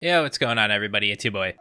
Yo, what's going on, everybody? It's your boy.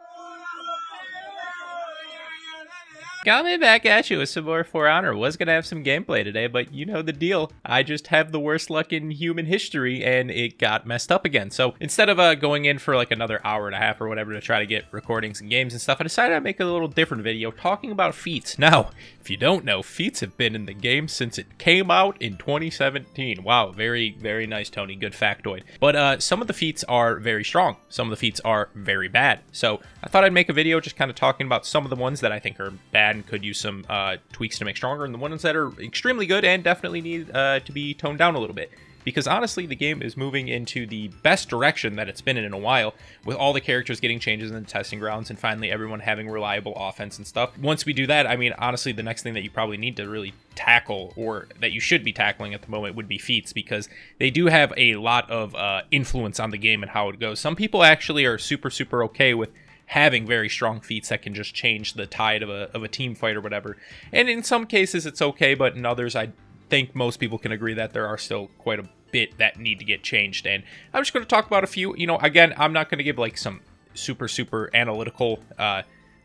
Coming back at you with some more For Honor. Was gonna have some gameplay today, but you know the deal. I just have the worst luck in human history, and it got messed up again. So instead of going in for like another hour and a half or whatever to try to get recordings and games and stuff, I decided I'd make a little different video talking about Feats. Now, if you don't know, Feats have been in the game since it came out in 2017. Wow, very, very nice, Tony. Good factoid. But some of the feats are very strong. Some of the feats are very bad. So I thought I'd make a video just kind of talking about some of the ones that I think are bad and could use some tweaks to make stronger, and the ones that are extremely good and definitely need to be toned down a little bit. Because honestly, the game is moving into the best direction that it's been in a while, with all the characters getting changes in the testing grounds and finally everyone having reliable offense and stuff. Once we do that, I mean, honestly, the next thing that you probably need to really tackle, or that you should be tackling at the moment, would be feats, because they do have a lot of influence on the game and how it goes. Some people actually are super okay with having very strong feats that can just change the tide of a team fight or whatever. And in some cases it's okay, but in others I think most people can agree that there are still quite a bit that need to get changed. And I'm just going to talk about a few. You know, again, I'm not going to give like some super analytical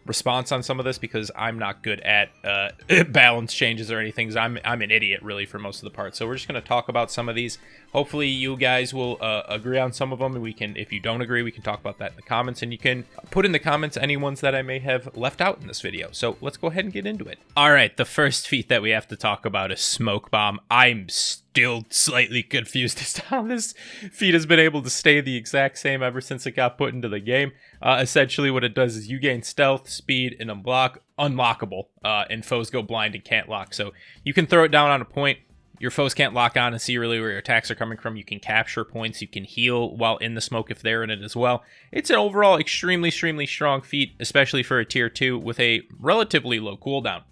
response on some of this, because I'm not good at balance changes or anything. I'm an idiot really for most of the parts. So we're just going to talk about some of these. Hopefully you guys will agree on some of them, and we can, if you don't agree, we can talk about that in the comments, and you can put in the comments any ones that I may have left out in this video. So let's go ahead and get into it. All right, the first feat that we have to talk about is Smoke Bomb. I'm still slightly confused as to how this feat has been able to stay the exact same ever since it got put into the game. Essentially what it does is you gain stealth, speed, and unlockable, and foes go blind and can't lock. So you can throw it down on a point. Your foes can't lock on and see really where your attacks are coming from. You can capture points. You can heal while in the smoke if they're in it as well. It's an overall extremely strong feat, especially for a tier 2 with a relatively low cooldown.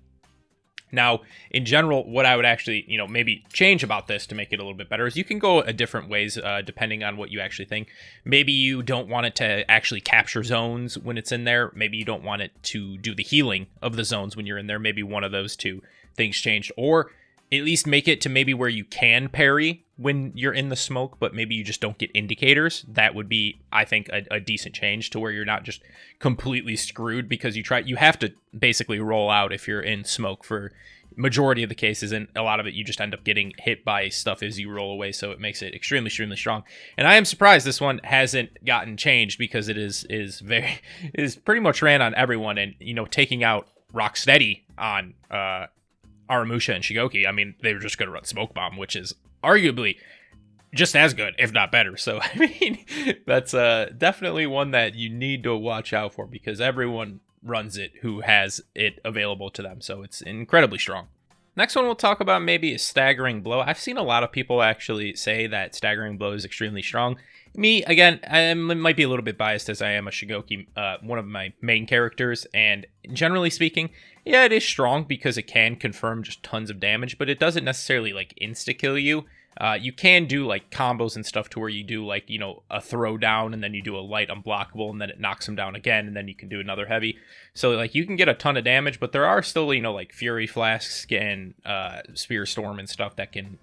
Now, in general, what I would actually, maybe change about this to make it a little bit better is you can go a different ways depending on what you actually think. Maybe you don't want it to actually capture zones when it's in there. Maybe you don't want it to do the healing of the zones when you're in there. Maybe one of those two things changed. Or at least make it to maybe where you can parry when you're in the smoke, but maybe you just don't get indicators. That would be, I think, a decent change to where you're not just completely screwed, because you have to basically roll out if you're in smoke for majority of the cases, and a lot of it you just end up getting hit by stuff as you roll away, so it makes it extremely strong. And I am surprised this one hasn't gotten changed, because it is pretty much ran on everyone, and taking out Rocksteady on Aramusha and Shigoki, I mean, they were just going to run Smoke Bomb, which is arguably just as good, if not better. So, I mean, that's definitely one that you need to watch out for, because everyone runs it who has it available to them. So it's incredibly strong. Next one we'll talk about maybe is Staggering Blow. I've seen a lot of people actually say that Staggering Blow is extremely strong. Me, again, I might be a little bit biased, as I am a Shigoki, one of my main characters, and generally speaking, yeah, it is strong because it can confirm just tons of damage, but it doesn't necessarily like insta-kill you. You can do like combos and stuff to where you do like, a throw down, and then you do a light unblockable, and then it knocks him down again, and then you can do another heavy. So like you can get a ton of damage, but there are still, like Fury Flask and Spear Storm and stuff that can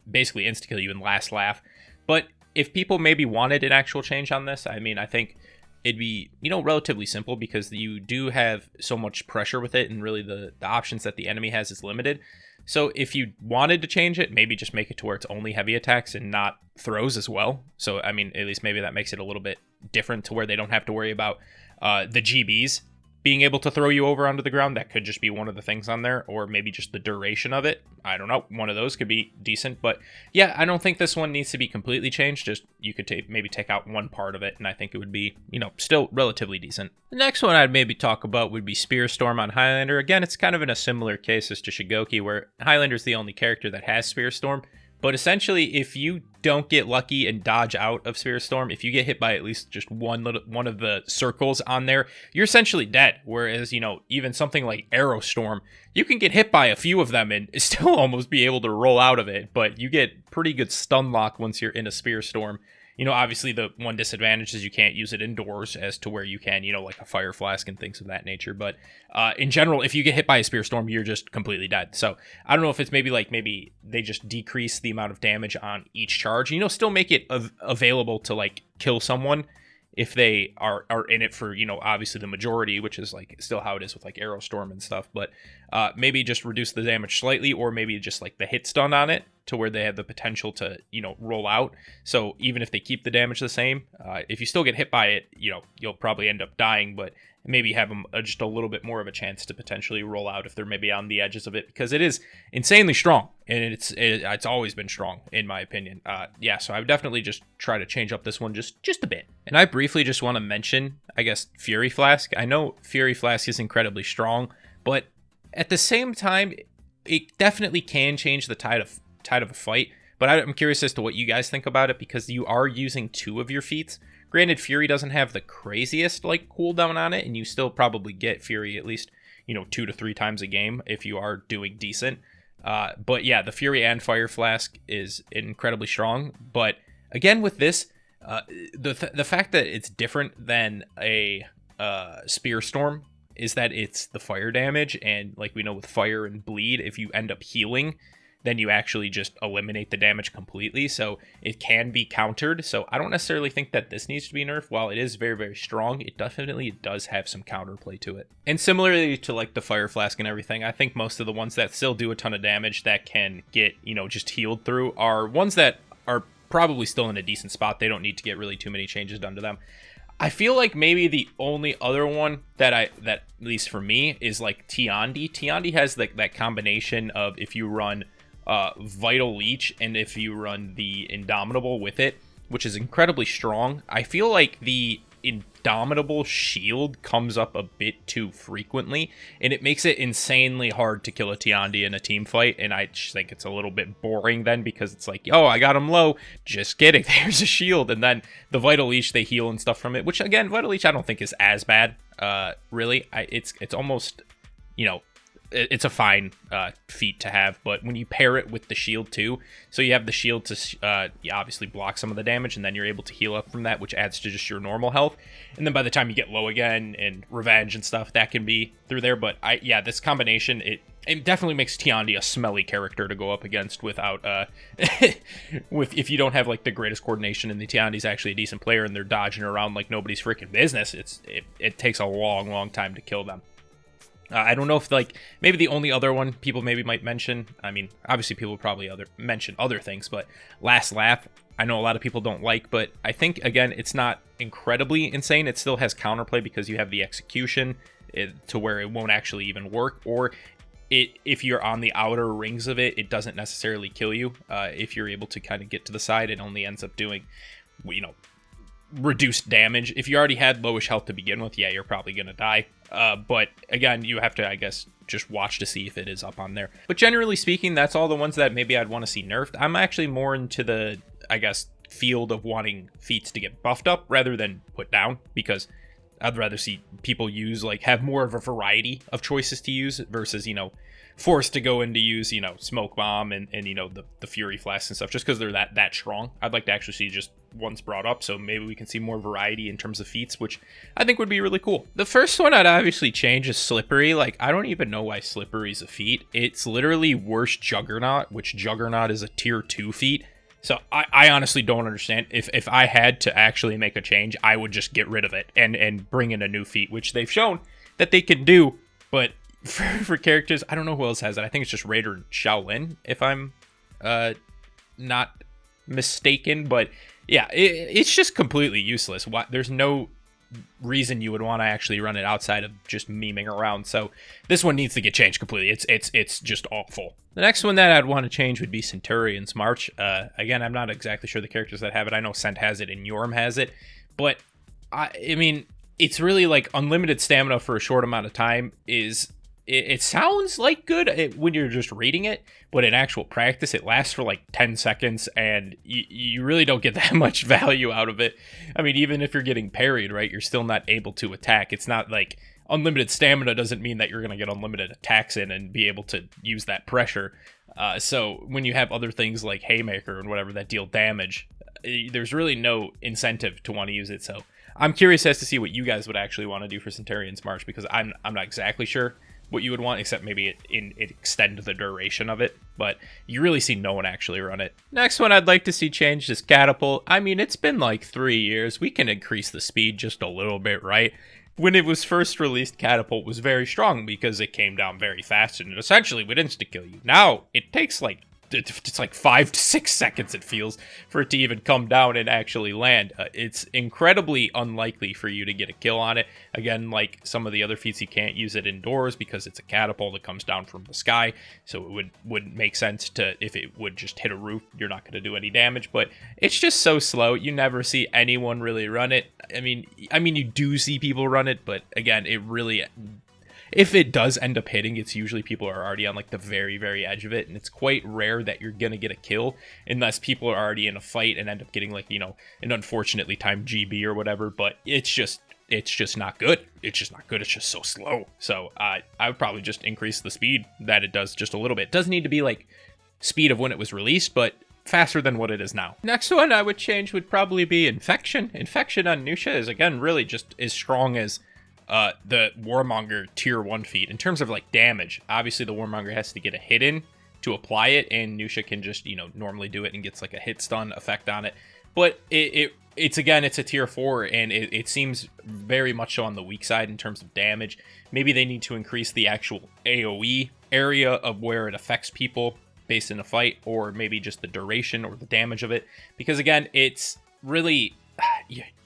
basically insta-kill you in last laugh. But if people maybe wanted an actual change on this, I mean, I think it'd be, relatively simple, because you do have so much pressure with it, and really the options that the enemy has is limited. So if you wanted to change it, maybe just make it to where it's only heavy attacks and not throws as well. So, I mean, at least maybe that makes it a little bit different, to where they don't have to worry about the GBs being able to throw you over onto the ground. That could just be one of the things on there, or maybe just the duration of it. I don't know. One of those could be decent, but yeah, I don't think this one needs to be completely changed. Just you could maybe take out one part of it, and I think it would be, still relatively decent. The next one I'd maybe talk about would be Spear Storm on Highlander. Again, it's kind of in a similar case as to Shigoki, where Highlander's the only character that has Spear Storm. But essentially, if you don't get lucky and dodge out of Spear Storm, if you get hit by at least just one of the circles on there, you're essentially dead. Whereas, even something like Arrow Storm, you can get hit by a few of them and still almost be able to roll out of it. But you get pretty good stun lock once you're in a Spear Storm. Obviously the one disadvantage is you can't use it indoors, as to where you can, like a Fire Flask and things of that nature. But in general, if you get hit by a Spear Storm, you're just completely dead. So I don't know if it's maybe they just decrease the amount of damage on each charge. Still make it available to like kill someone if they are in it for, obviously the majority, which is like still how it is with like Aerostorm and stuff, but maybe just reduce the damage slightly, or maybe just like the hit stun on it to where they have the potential to, roll out. So even if they keep the damage the same, if you still get hit by it, you'll probably end up dying, but maybe have them just a little bit more of a chance to potentially roll out if they're maybe on the edges of it, because it is insanely strong, and it's always been strong in my opinion. So I would definitely just try to change up this one just a bit. And I briefly just want to mention, I guess, Fury Flask. I know Fury Flask is incredibly strong, but at the same time, it definitely can change the tide of a fight. But I'm curious as to what you guys think about it, because you are using 2 of your feats. Granted, Fury doesn't have the craziest like cooldown on it, and you still probably get Fury at least 2 to 3 times a game if you are doing decent. But yeah, the Fury and Fire Flask is incredibly strong. But again, with this, the fact that it's different than a Spear Storm is that it's the fire damage, and like we know with fire and bleed, if you end up healing, then you actually just eliminate the damage completely. So it can be countered. So I don't necessarily think that this needs to be nerfed. While it is very, very strong, it definitely does have some counterplay to it. And similarly to like the Fire Flask and everything, I think most of the ones that still do a ton of damage that can get, just healed through are ones that are probably still in a decent spot. They don't need to get really too many changes done to them. I feel like maybe the only other one that at least for me, is like Tiandi. Tiandi has that combination of if you run Vital Leech and if you run the Indomitable with it, which is incredibly strong. I feel like the Indomitable shield comes up a bit too frequently, and it makes it insanely hard to kill a Tiandi in a team fight, and I just think it's a little bit boring then, because it's like, oh, I got him low, just kidding, there's a shield. And then the Vital Leech, they heal and stuff from it, which again, Vital Leech I don't think is as bad, really. It's almost, it's a fine feat to have, but when you pair it with the shield too, so you have the shield to obviously block some of the damage, and then you're able to heal up from that, which adds to just your normal health. And then by the time you get low again and revenge and stuff, that can be through there. But this combination, it definitely makes Tiandi a smelly character to go up against without if you don't have like the greatest coordination, and the Tiandi's actually a decent player and they're dodging around like nobody's freaking business. It takes a long time to kill them. I don't know if like maybe the only other one people maybe might mention, I mean, obviously people probably mention other things, but Last Laugh, I know a lot of people don't like, but I think again, it's not incredibly insane. It still has counterplay because you have the execution to where it won't actually even work, or if you're on the outer rings of it, it doesn't necessarily kill you. If you're able to kind of get to the side, it only ends up doing, reduced damage. If you already had lowish health to begin with, yeah, you're probably gonna die. But again, you have to, I guess, just watch to see if it is up on there. But generally speaking, that's all the ones that maybe I'd want to see nerfed. I'm actually more into the, I guess, field of wanting feats to get buffed up rather than put down, because I'd rather see people have more of a variety of choices to use versus, forced to go in to use, Smoke Bomb and the Fury Flask and stuff, just because they're that strong. I'd like to actually see just ones brought up, so maybe we can see more variety in terms of feats, which I think would be really cool. The first one I'd obviously change is Slippery. Like, I don't even know why Slippery is a feat. It's literally worse Juggernaut, which Juggernaut is a tier 2 feat. So I honestly don't understand. If I had to actually make a change, I would just get rid of it and bring in a new feat, which they've shown that they can do. But for characters, I don't know who else has it. I think it's just Raider and Shaolin, if I'm not mistaken. But yeah, it's just completely useless. There's no reason you would want to actually run it outside of just memeing around. So this one needs to get changed completely. It's just awful. The next one that I'd want to change would be Centurion's March. Again, I'm not exactly sure the characters that have it. I know Cent has it and Yorm has it, but I mean, it's really like unlimited stamina for a short amount of time is. It sounds like good when you're just reading it, but in actual practice, it lasts for like 10 seconds, and you really don't get that much value out of it. I mean, even if you're getting parried, right, you're still not able to attack. It's not like unlimited stamina doesn't mean that you're going to get unlimited attacks in and be able to use that pressure. So when you have other things like Haymaker and whatever that deal damage, there's really no incentive to want to use it. So I'm curious as to see what you guys would actually want to do for Centurion's March, because I'm not exactly sure. what you would want, except maybe it extend the duration of it, but you really see no one actually run it. Next one I'd like to see changed is Catapult. I mean, it's been like 3 years. We can increase the speed just a little bit, right? When it was first released, Catapult was very strong because it came down very fast and it essentially would insta-kill you. Now, it takes like, it's like 5 to 6 seconds, it feels, for it to even come down and actually land. It's incredibly unlikely for you to get a kill on it. Again, like some of the other feats, you can't use it indoors because it's a catapult that comes down from the sky. So it wouldn't make sense to, if it would just hit a roof, you're not going to do any damage. But it's just so slow. You never see anyone really run it. I mean, you do see people run it, but again, it really... If it does end up hitting, it's usually people are already on like the very, very edge of it. And it's quite rare that you're going to get a kill unless people are already in a fight and end up getting like, you know, an unfortunately timed GB or whatever. But it's just not good. It's just not good. It's just so slow. So I would probably just increase the speed that it does just a little bit. It doesn't need to be like speed of when it was released, but faster than what it is now. Next one I would change would probably be Infection. Infection on Nusha is, again, really just as strong as the Warmonger tier 1 feat. In terms of like damage, obviously the Warmonger has to get a hit in to apply it, and Nusha can just, you know, normally do it and gets like a hit stun effect on it. But it's again, it's a tier 4, and it seems very much so on the weak side in terms of damage. Maybe they need to increase the actual AoE area of where it affects people based in a fight, or maybe just the duration or the damage of it. Because again, it's really,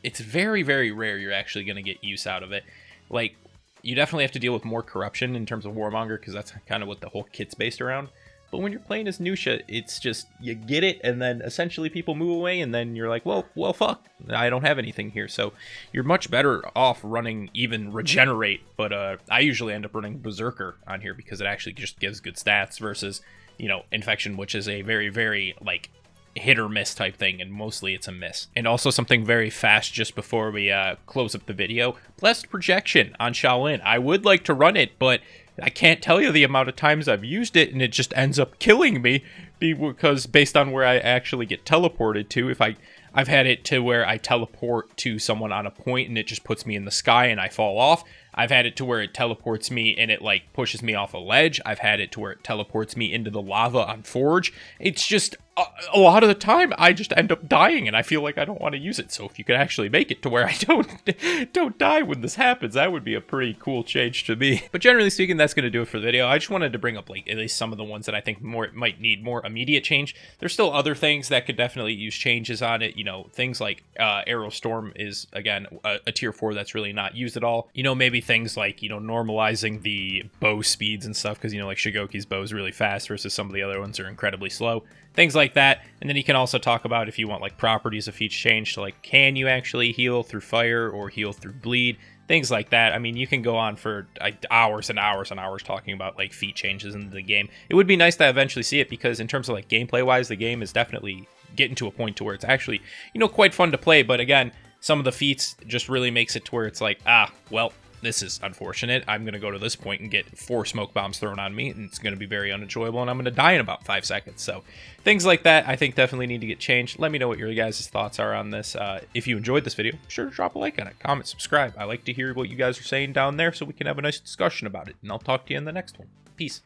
it's very, very rare you're actually going to get use out of it. Like, you definitely have to deal with more corruption in terms of Warmonger, because that's kind of what the whole kit's based around. But when you're playing as Nusha, it's just, you get it, and then essentially people move away, and then you're like, well, fuck, I don't have anything here. So you're much better off running even Regenerate, but I usually end up running Berserker on here because it actually just gives good stats versus, you know, Infection, which is a very, very, like, hit or miss type thing, and mostly it's a miss. And also something very fast just before we close up the video, Blessed Projection on Shaolin. I would like to run it, but I can't tell you the amount of times I've used it, and it just ends up killing me because based on where I actually get teleported to, if I've had it to where I teleport to someone on a point and it just puts me in the sky and I fall off. I've had it to where it teleports me and it like pushes me off a ledge. I've had it to where it teleports me into the lava on Forge. It's just a lot of the time I just end up dying and I feel like I don't want to use it. So if you could actually make it to where I don't die when this happens, that would be a pretty cool change to me. But generally speaking, that's going to do it for the video. I just wanted to bring up like at least some of the ones that I think might need more immediate change. There's still other things that could definitely use changes on it. You know, things like Arrow Storm is, again, a tier 4 that's really not used at all. You know, maybe things like, you know, normalizing the bow speeds and stuff, because, you know, like Shigoki's bow is really fast versus some of the other ones are incredibly slow. Things like that. And then you can also talk about if you want like properties of each change. So like, can you actually heal through fire or heal through bleed? Things like that. I mean, you can go on for hours and hours and hours talking about like feat changes in the game. It would be nice to eventually see it, because in terms of like gameplay wise, the game is definitely getting to a point to where it's actually, you know, quite fun to play. But again, some of the feats just really makes it to where it's like, well, this is unfortunate. I'm going to go to this point and get 4 smoke bombs thrown on me, and it's going to be very unenjoyable, and I'm going to die in about 5 seconds. So things like that, I think, definitely need to get changed. Let me know what your guys' thoughts are on this. If you enjoyed this video, be sure to drop a like on it, comment, subscribe. I like to hear what you guys are saying down there so we can have a nice discussion about it, and I'll talk to you in the next one. Peace.